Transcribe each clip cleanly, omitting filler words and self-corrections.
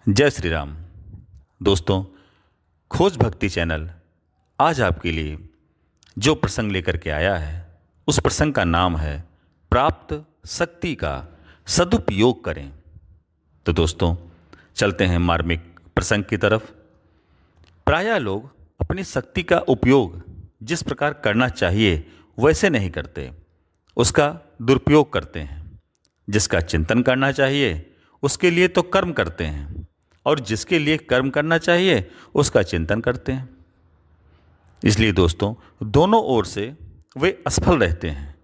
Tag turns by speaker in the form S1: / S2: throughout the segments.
S1: जय श्री राम। दोस्तों, खोज भक्ति चैनल आज आपके लिए जो प्रसंग लेकर के आया है उस प्रसंग का नाम है प्राप्त शक्ति का सदुपयोग करें। तो दोस्तों, चलते हैं मार्मिक प्रसंग की तरफ। प्रायः लोग अपनी शक्ति का उपयोग जिस प्रकार करना चाहिए वैसे नहीं करते, उसका दुरुपयोग करते हैं। जिसका चिंतन करना चाहिए उसके लिए तो कर्म करते हैं और जिसके लिए कर्म करना चाहिए उसका चिंतन करते हैं। इसलिए दोस्तों, दोनों ओर से वे असफल रहते हैं।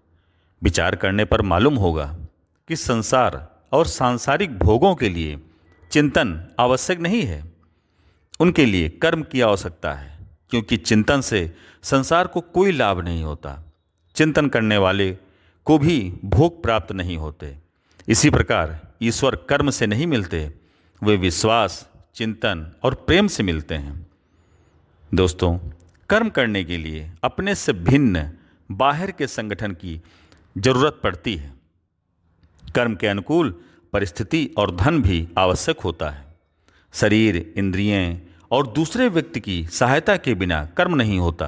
S1: विचार करने पर मालूम होगा कि संसार और सांसारिक भोगों के लिए चिंतन आवश्यक नहीं है, उनके लिए कर्म की आवश्यकता है, क्योंकि चिंतन से संसार को कोई लाभ नहीं होता। चिंतन करने वाले को भी भोग प्राप्त नहीं होते। इसी प्रकार ईश्वर कर्म से नहीं मिलते, वे विश्वास, चिंतन और प्रेम से मिलते हैं। दोस्तों, कर्म करने के लिए अपने से भिन्न बाहर के संगठन की जरूरत पड़ती है। कर्म के अनुकूल परिस्थिति और धन भी आवश्यक होता है। शरीर, इंद्रियां और दूसरे व्यक्ति की सहायता के बिना कर्म नहीं होता,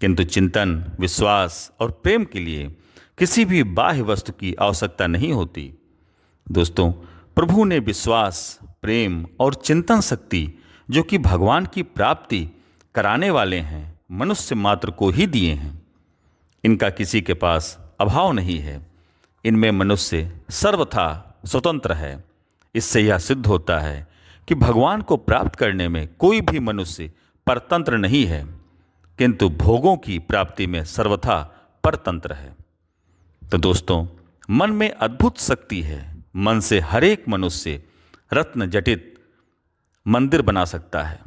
S1: किंतु चिंतन, विश्वास और प्रेम के लिए किसी भी बाह्य वस्तु की आवश्यकता नहीं होती। दोस्तों, प्रभु ने विश्वास, प्रेम और चिंतन शक्ति जो कि भगवान की प्राप्ति कराने वाले हैं, मनुष्य मात्र को ही दिए हैं। इनका किसी के पास अभाव नहीं है। इनमें मनुष्य सर्वथा स्वतंत्र है। इससे यह सिद्ध होता है कि भगवान को प्राप्त करने में कोई भी मनुष्य परतंत्र नहीं है, किंतु भोगों की प्राप्ति में सर्वथा परतंत्र है। तो दोस्तों, मन में अद्भुत शक्ति है। मन से हर एक मनुष्य रत्न जटित मंदिर बना सकता है,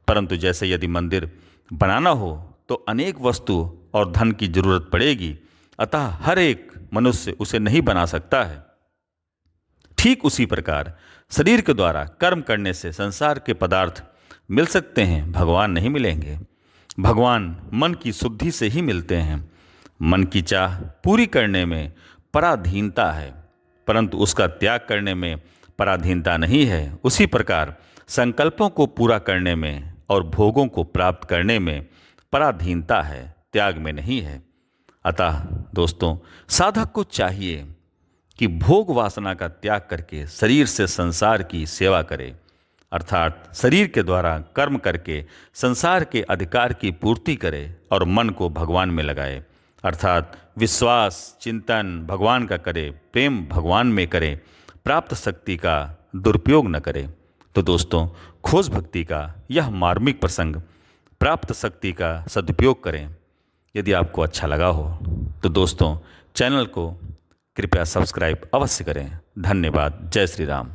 S1: परंतु जैसे यदि मंदिर बनाना हो तो अनेक वस्तु और धन की जरूरत पड़ेगी, अतः हर एक मनुष्य उसे नहीं बना सकता है। ठीक उसी प्रकार शरीर के द्वारा कर्म करने से संसार के पदार्थ मिल सकते हैं, भगवान नहीं मिलेंगे। भगवान मन की शुद्धि से ही मिलते हैं। मन की चाह पूरी करने में पराधीनता है, परंतु उसका त्याग करने में पराधीनता नहीं है। उसी प्रकार संकल्पों को पूरा करने में और भोगों को प्राप्त करने में पराधीनता है, त्याग में नहीं है। अतः दोस्तों, साधक को चाहिए कि भोग वासना का त्याग करके शरीर से संसार की सेवा करे, अर्थात शरीर के द्वारा कर्म करके संसार के अधिकार की पूर्ति करे और मन को भगवान में लगाए, अर्थात विश्वास, चिंतन भगवान का करे, प्रेम भगवान में करे, प्राप्त शक्ति का दुरुपयोग न करे। तो दोस्तों, खोज भक्ति का यह मार्मिक प्रसंग प्राप्त शक्ति का सदुपयोग करें। यदि आपको अच्छा लगा हो तो दोस्तों, चैनल को कृपया सब्सक्राइब अवश्य करें। धन्यवाद। जय श्री राम।